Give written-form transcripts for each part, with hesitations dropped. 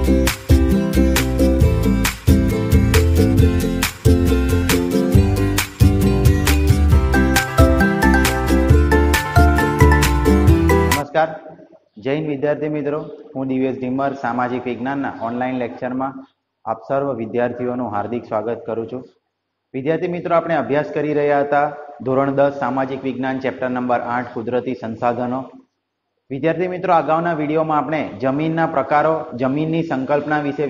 नमस्कार, जय हिंद विद्यार्थी मित्रों। हूँ दिव्येश ढीमर सामाजिक विज्ञान ऑनलाइन लेक्चर में आप सर्व विद्यार्थीओ हार्दिक स्वागत करूँ छूं। विद्यार्थी मित्रों, आपणे अभ्यास करी रह्या हता धोरण 10 सामाजिक विज्ञान चेप्टर नंबर 8 कुदरती संसाधनों। विद्यार्थी मित्रों, अगाउना विडियोमां आपणे जमीनना प्रकारो, जमीननी संकल्पना विषे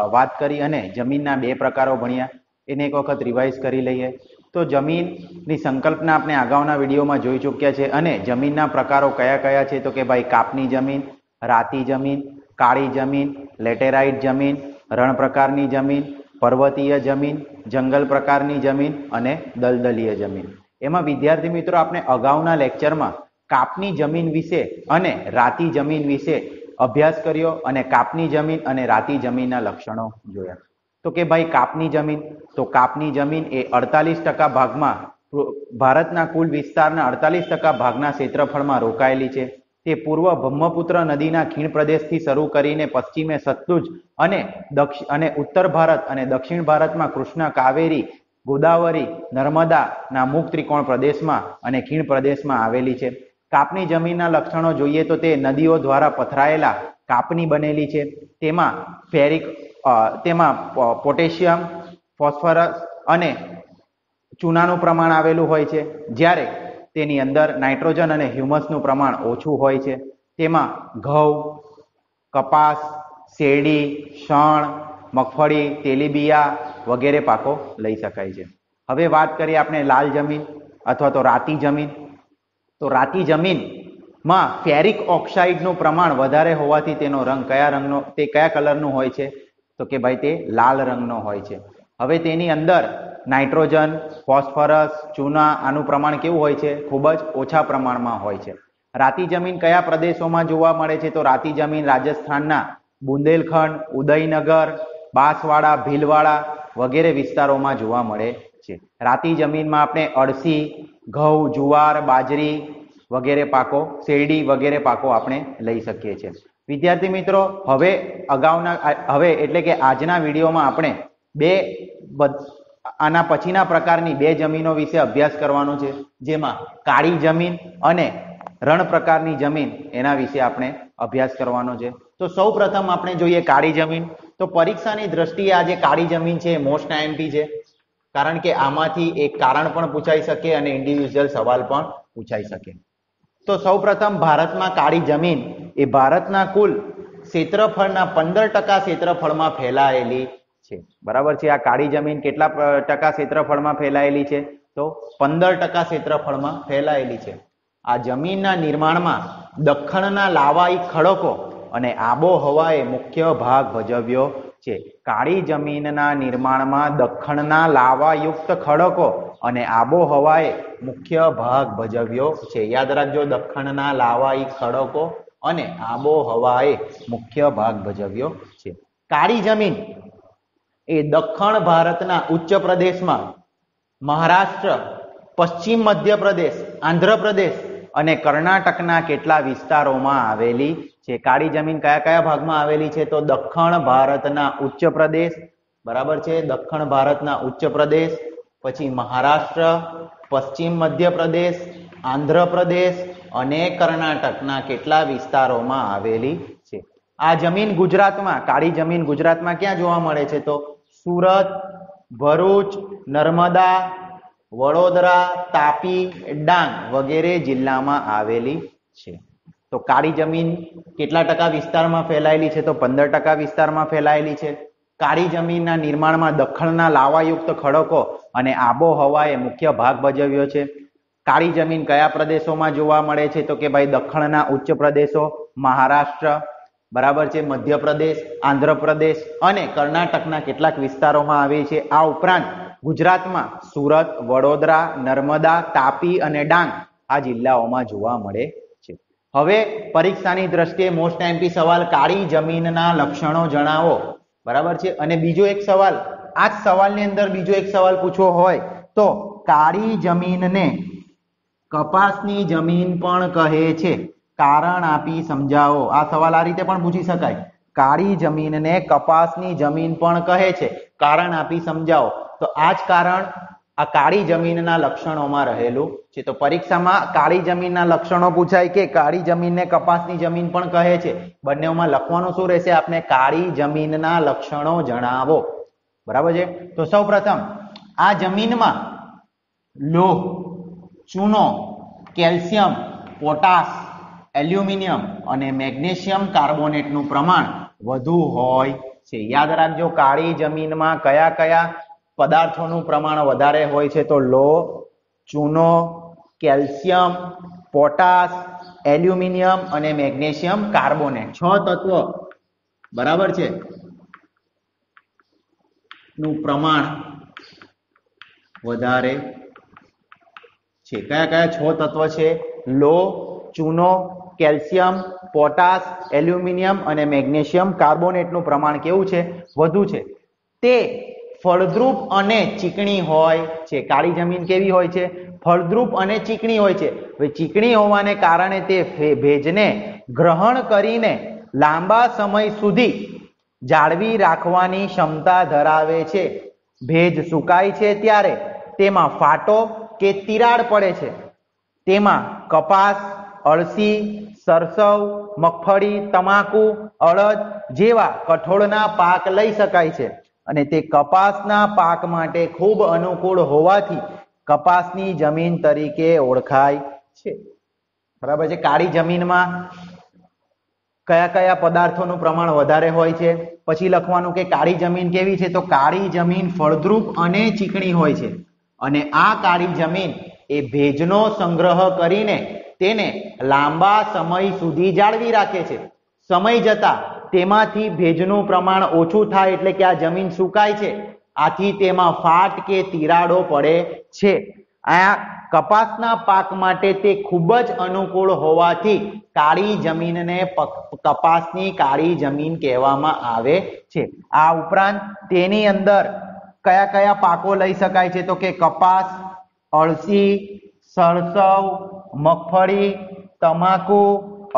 वात करी अने जमीनना बे प्रकारो भण्या। एने एक वखत रिवाइज करी लईए। तो जमीननी संकल्पना आपणे अगाउना विडियोमां जोई चूक्या छे अने जमीनना प्रकारो कया कया छे तो के भाई कापनी जमीन, राती जमीन, काळी जमीन, लेटेराइट जमीन, रण प्रकारनी जमीन, पर्वतीय जमीन, जंगल प्रकारनी जमीन अने दलदलीय जमीन। एमां विद्यार्थी मित्रों, आपणे अगाउना लेक्चरमां कापनी जमीन विषे अने राती जमीन विषे अभ्यास कर्यो अने कापनी जमीन अने राती जमीनना लक्षणों जोया। तो के भाई कापनी जमीन, तो कापनी जमीन ए 48% भागमां भारतना कुल विस्तारना 48% भागना क्षेत्रफळमां रोकायेली छे। ते पूर्व ब्रह्मपुत्र नदीना खीण प्रदेशथी शरू करीने पश्चिमे सतलुज अने उत्तर भारत अने दक्षिण भारतमां कृष्णा, कावेरी, गोदावरी, नर्मदाना मुख त्रिकोण प्रदेशमां अने खीण प्रदेशमां आवेली छे। कापनी जमीनना लक्षणों जोईए तो ते नदीओ द्वारा पथरायेला कापनी बनेली छे। तेमां पोटेशियम, फॉस्फरस अने चूनानुं प्रमाण आवेलुं होय छे, ज्यारे तेनी अंदर नाइट्रोजन अने ह्यूमसनुं प्रमाण ओछुं होय छे। तेमां घઉં, कपास, શેરડી, શણ, मगफળી, तेलीबिया वगैरे पाको लई शकाय छे। हवे वात करीए आपणे लाल जमीन अथवा तो राती जमीन। तो राती जमीन में फेरिक ऑक्साइडनुं प्रमाण वधारे होवाथी तेनो रंग कया कलरनो होय छे तो के भाई ते लाल रंगनो होय छे। हवे तेनी अंदर नाइट्रोजन, फॉस्फरस, चूना आनुं प्रमाण केवुं होय छे? खूब ज ओछा प्रमाणमां होय छे। राती जमीन कया प्रदेशोमां जोवा मळे छे? तो राती जमीन राजस्थानना बुंदेलखंड, उदयनगर, बांसवाड़ा, भीलवाड़ा वगैरे विस्तारोमां जोवा मळे छे। राती जमीनमां आपणे अळसी, घઉં, जुवार, बाजरी वगैरे पाको, શેરડી वगैरे पाको आपणे लई शकीए छीए। विद्यार्थी मित्रों, हवे एटले के आजना विडियोमां आपणे आना पछीना प्रकारनी बे जमीनो विषे अभ्यास करवानो छे, जेमां काळी जमीन अने रण प्रकारनी जमीन एना विषे आपणे अभ्यास करवानो छे। तो सौ प्रथम आपणे जोईए काळी जमीन। तो परीक्षानी दृष्टिए आ जे काळी जमीन छे मोस्ट आईएमपी छे, कारण के आमांथी एक कारण पण पूछाई शके अने इंडिविज्युअल सवाल पण पूछाई शके। तो सौ प्रथम भारतमां काळी जमीन ए भारतना कुल क्षेत्रफळना 15% क्षेत्रफळमां फैलायेली छे। बराबर छे। आ काळी जमीन केटला टका क्षेत्रफळमां फैलायेली छे? तो 15% क्षेत्रफळमां फैलायेली छे। आ जमीनना निर्माणमां दखणना लावाई खडको अने आबोहवाए मुख्य भाग भजव्यो छे। काळी जमीनना निर्माणमां दखणना लावायुक्त खडको अने आबोहवाए मुख्य भाग भजव्यो छे। याद राखजो, दखणना लावाई खडको अने आबोहवाए मुख्य भाग भजव्यो छे। काळी जमीन ए दक्षिण भारतना उच्च प्रदेशमां महाराष्ट्र, पश्चिम मध्य प्रदेश, आंध्र प्रदेश अने कर्नाटकना केटला विस्तारोमां आवेली छे। काळी जमीन कया कया भागमां आवेली छे? तो दक्षिण भारतना उच्च प्रदेश, बराबर छे, दक्षिण भारतना उच्च प्रदेश, पछी महाराष्ट्र, पश्चिम मध्य प्रदेश, आंध्र प्रदेश अने कर्नाटकना केटला विस्तारोमां आवेली छे। आ जमीन गुजरातमां, काळी जमीन गुजरातमां क्यां जोवा मळे छे? तो सूरत, भरूच, नर्मदा, वडोदरा, तापी, डांग वगैरे जिल्लामां आवेली छे। तो काळी जमीन केटला टका विस्तारमां फैलायेली छे? तो 15% विस्तारमां फैलायेली छे। काळी जमीनना निर्माणमां दखणना लावायुक्त खडको अने आबोहवाए मुख्य भाग भजव्यो छे। काळी जमीन कया प्रदेशोमां जोवा मळे छे? तो के भाई दखणना उच्च प्रदेशो, महाराष्ट्र, बराबर छे, मध्य प्रदेश, आंध्र प्रदेश अने कर्नाटकना केटलाक विस्तारोमां आवे छे। आ उपरांत गुजरातमां सूरत, वडोदरा, नर्मदा, तापी अने डांग आ जिल्लाओमां जोवा मळे छे। हवे परीक्षानी दृष्टिए मोस्ट आईएमपी सवाल, काळी जमीनना लक्षणो जणावो, बराबर छे। अने बीजो एक सवाल, आ सवालनी अंदर बीजो एक सवाल पूछવો હોય तो काळी जमीनने कपासनी जमीन पण कहे छे, कारण आपी समजावो। आ सवाल आ रीते पण पूछी शकाय। કાળી જમીનને કપાસની જમીન પણ કહે છે. કારણ આપી સમજાવો. તો આ જ કારણ આ કાળી જમીનના લક્ષણોમાં રહેલું છે. તો પરીક્ષામાં કાળી જમીનના લક્ષણો પૂછાય કે કાળી જમીનને કપાસની જમીન પણ કહે છે. બંનેમાં લખવાનું શું રહેશે? આપણે કાળી જમીનના લક્ષણો જણાવો. બરાબર છે. તો સૌપ્રથમ આ જમીનમાં લોહ, ચૂનો, કેલ્શિયમ, પોટાશ, એલ્યુમિનિયમ અને મેગ્નેશિયમ કાર્બોનેટનું પ્રમાણ વધુ હોય છે. યાદ રાખજો, કાળી જમીનમાં કયા કયા પદાર્થોનું પ્રમાણ વધારે હોય છે? તો લોહ, ચૂનો, કેલ્શિયમ, પોટાશ, એલ્યુમિનિયમ અને મેગ્નેશિયમ કાર્બોનેટ 6 તત્વો બરાબર છે નું પ્રમાણ વધારે છે. કયા કયા 6 તત્વો છે? લોહ, ચૂનો, કેલ્શિયમ, પોટાશ, એલ્યુમિનિયમ અને મેગ્નેશિયમ કાર્બોનેટનું પ્રમાણ કેવું છે? વધુ છે. તે ફળદ્રુપ અને ચીકણી હોય છે. કાળી જમીન કેવી હોય છે? ફળદ્રુપ અને ચીકણી હોય છે. હવે ચીકણી હોવાને કારણે તે ભેજને ગ્રહણ કરીને લાંબા સમય સુધી જાળવી રાખવાની ક્ષમતા ધરાવે છે. ભેજ સુકાય છે ત્યારે તેમાં ફાટો કે તિરાડ પડે છે. તેમાં કપાસ, અળસી, સરસવ, મગફળી, તમાકુ, અડદ જેવા કઠોળના પાક લઈ શકાય છે. અને તે કપાસના પાક માટે ખૂબ અનુકૂળ હોવાથી કપાસની જમીન તરીકે ઓળખાય છે. બરાબર છે. કાળી જમીનમાં કયા કયા પદાર્થોનું પ્રમાણ વધારે હોય છે? પછી લખવાનું કે કાળી જમીન કેવી છે? તો કાળી જમીન ફળદ્રુપ અને ચીકણી હોય છે. અને આ કાળી જમીન એ ભેજનો સંગ્રહ કરીને તેને લાંબા સમય સુધી જાળવી રાખે છે. સમય જતા તેમાંથી ભેજનું પ્રમાણ ઓછું થાય એટલે કે આ જમીન સુકાય છે. આથી તેમાં ફાટ કે તિરાડો પડે છે. આ કપાસના પાક માટે તે ખૂબ જ અનુકૂળ હોવાથી કાળી જમીનને કપાસની કાળી જમીન કહેવામાં આવે છે. આ ઉપરાંત તેની અંદર કયા કયા પાકો લઈ શકાય છે? તો કે કપાસ, અળસી, સરસવ, મગફળી, તમાકુ,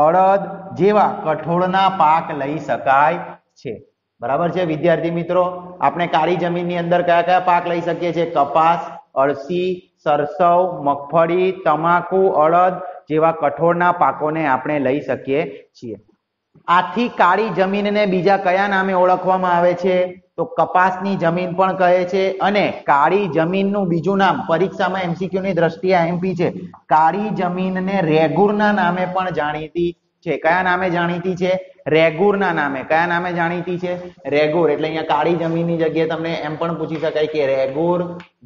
અડદ જેવા કઠોળના પાક લઈ શકાય છે. બરાબર છે વિદ્યાર્થી મિત્રો? આપણે કાળી જમીનની અંદર કયા કયા પાક લઈ શકીએ છીએ? કપાસ, અળસી, સરસવ, મગફળી, તમાકુ, અડદ જેવા કઠોળના પાકોને આપણે લઈ શકીએ છીએ. આથી કાળી જમીનને બીજા કયા નામે ઓળખવામાં આવે છે? તો કપાસની જમીન પણ કહે છે. અને કાળી જમીનનું બીજું નામ પરીક્ષામાં MCQ ની દ્રષ્ટિએ MP છે. કાળી જમીનને રેગુરના નામે પણ જાણીતી છે. કયા નામે જાણીતી છે? રેગુરના નામે. કયા નામે જાણીતી છે? રેગુર. એટલે અહીંયા કાળી જમીનની જગ્યાએ તમને એમ પણ પૂછી શકાય કે રેગુર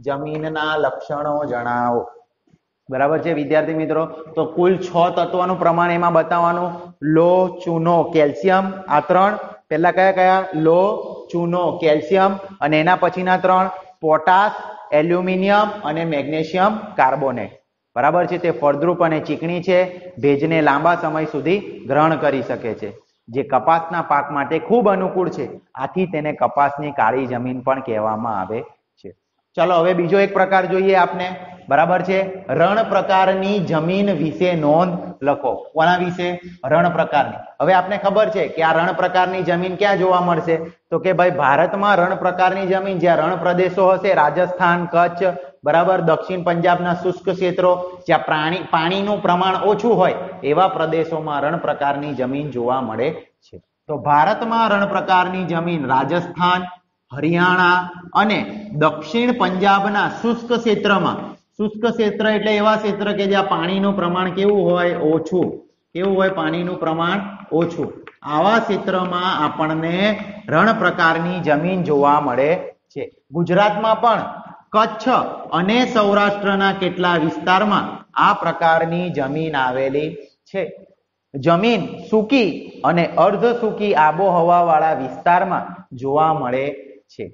જમીનના લક્ષણો જણાવો. બરાબર છે વિદ્યાર્થી મિત્રો? તો કુલ 6 તત્વોનું પ્રમાણ એમાં બતાવવાનું. લોહ, ચૂનો, કેલ્શિયમ, આ 3. પહેલા કયા કયા? લોહ, ચૂનો, કેલ્શિયમ અને એના પછીના 3 પોટાશ, એલ્યુમિનિયમ અને મેગ્નેશિયમ કાર્બોનેટ. બરાબર છે? તે ફળદ્રુપ અને ચીકણી છે. ભેજને લાંબા સમય સુધી ગ્રહણ કરી શકે છે. જે કપાસના પાક માટે ખૂબ અનુકૂળ છે. આથી તેને કપાસની કાળી જમીન પણ કહેવામાં આવે છે. ચલો હવે બીજો એક પ્રકાર જોઈએ આપને. બરાબર છે? રણ પ્રકારની જમીન વિશે નોંધ લખો. કોના વિશે? રણ પ્રકારની. હવે આપને ખબર છે કે આ રણ પ્રકારની જમીન ક્યાં જોવા મળશે? તો કે ભાઈ ભારતમાં રણ પ્રકારની જમીન જ્યાં રણ પ્રદેશો હશે, રાજસ્થાન, કચ્છ, બરાબર, દક્ષિણ પંજાબના શુષ્ક ક્ષેત્રો જ્યાં પાણીનું પ્રમાણ ઓછું હોય એવા પ્રદેશોમાં રણ પ્રકારની જમીન જોવા મળે છે. તો ભારતમાં રણ પ્રકારની જમીન રાજસ્થાન, હરિયાણા અને દક્ષિણ પંજાબના શુષ્ક ક્ષેત્રમાં. શુષ્ક ક્ષેત્ર એટલે એવા ક્ષેત્ર કે જ્યાં પાણીનું પ્રમાણ કેવું હોય? ઓછું. કેવું હોય? પાણીનું પ્રમાણ ઓછું. આવા ક્ષેત્રમાં આપણને રણ પ્રકારની જમીન જોવા મળે છે. ગુજરાતમાં પણ કચ્છ અને સૌરાષ્ટ્રના કેટલા વિસ્તારમાં આ પ્રકારની જમીન આવેલી છે. જમીન સૂકી અને અર્ધ સૂકી આબોહવા વાળા વિસ્તારમાં જોવા મળે છે.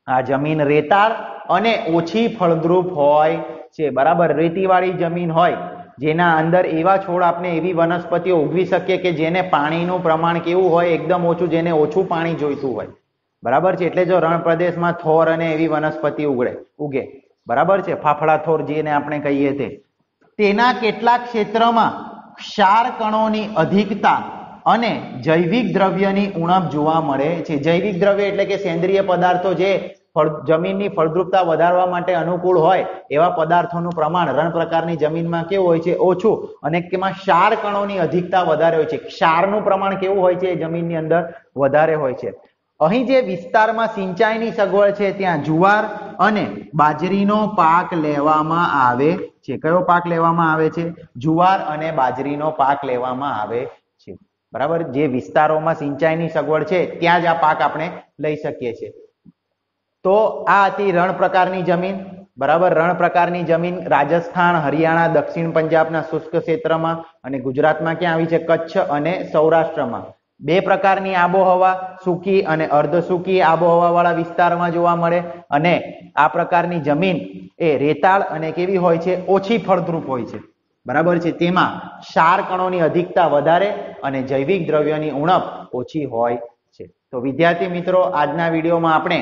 આ જમીન રેતાળ અને ઓછી ફળદ્રુપ હોય છે. બરાબર? રેતીવાળી જમીન હોય જેના અંદર એવા છોડ આપણે એવી વનસ્પતિઓ ઉગવી શકીએ કે જેને પાણીનું પ્રમાણ કેવું હોય? એકદમ ઓછું, જેને ઓછું પાણી જોઈતું હોય. બરાબર છે? એટલે જો રણ પ્રદેશમાં થોર અને એવી વનસ્પતિ ઉગે. બરાબર છે? ફાફડા થોર જેને આપણે કહીએ તે. તેના કેટલાક ક્ષેત્રમાં ક્ષાર કણોની અધિકતા અને જૈવિક દ્રવ્યની ઉણપ જોવા મળે છે। જૈવિક દ્રવ્ય એટલે કે સેન્દ્રિય પદાર્થો જે જમીનની ફળદ્રુપતા વધારવા માટે અનુકૂળ હોય એવા પદાર્થોનું પ્રમાણ રણ પ્રકારની જમીનમાં કેવું હોય છે? ઓછું। અને તેમાં ક્ષાર કણોની અધિકતા વધારે હોય છે। ક્ષારનું પ્રમાણ કેવું હોય છે? જમીનની અંદર વધારે હોય છે। અહીં જે વિસ્તારમાં સિંચાઈની સગવડ છે ત્યાં જુવાર અને બાજરીનો પાક લેવામાં આવે છે। કયો પાક લેવામાં આવે છે? જુવાર અને બાજરીનો પાક લેવામાં આવે છે। બરાબર, જે વિસ્તારોમાં સિંચાઈની સગવડ છે ત્યાં જ આ પાક આપણે લઈ શકીએ છીએ। તો આ હતી રણ પ્રકારની જમીન। બરાબર, રણ પ્રકારની જમીન રાજસ્થાન, હરિયાણા, દક્ષિણ પંજાબના શુષ્ક ક્ષેત્રમાં અને ગુજરાતમાં ક્યાં આવી છે? કચ્છ અને સૌરાષ્ટ્રમાં। બે પ્રકારની આબોહવા, સૂકી અને અર્ધ સૂકી આબોહવા વાળા વિસ્તારમાં જોવા મળે। અને આ પ્રકારની જમીન એ રેતાળ અને કેવી હોય છે? ઓછી ફળદ્રુપ હોય છે। બરાબર છે, તેમાં ક્ષાર કણોની અધિકતા વધારે અને જૈવિક દ્રવ્યની ઉણપ ઓછી હોય છે। તો વિદ્યાર્થી મિત્રો, આજના વિડીયોમાં આપણે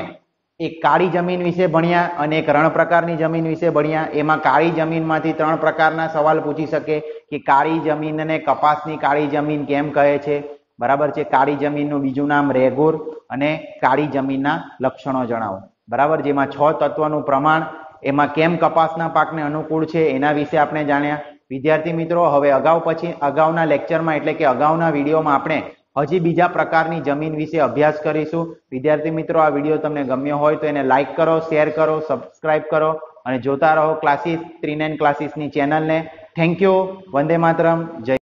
એક કાળી જમીન વિશે ભણ્યા અને એક રણ પ્રકારની જમીન વિશે ભણ્યા। એમાં કાળી જમીનમાંથી 3 પ્રકારના સવાલ પૂછી શકે કે કાળી જમીનને કપાસની કાળી જમીન કેમ કહે છે? બરાબર છે, કાળી જમીનનું બીજું નામ રેગુર અને કાળી જમીનના લક્ષણો જણાવો। બરાબર, જેમાં 6 તત્વનું પ્રમાણ, એમાં કેમ કપાસના પાકને અનુકૂળ છે એના વિશે આપણે જાણ્યા। વિદ્યાર્થી મિત્રો, હવે અગાઉના લેક્ચરમાં એટલે કે અગાઉના વિડીયોમાં આપણે હજી બીજા પ્રકારની જમીન વિશે અભ્યાસ કરીશું। વિદ્યાર્થી મિત્રો, આ વિડીયો તમને ગમ્યો હોય તો એને લાઈક કરો, શેર કરો, સબસ્ક્રાઇબ કરો અને જોતા રહો ક્લાસીસ 39 ક્લાસીસની ચેનલને। Thank you. વંદે માતરમ। જય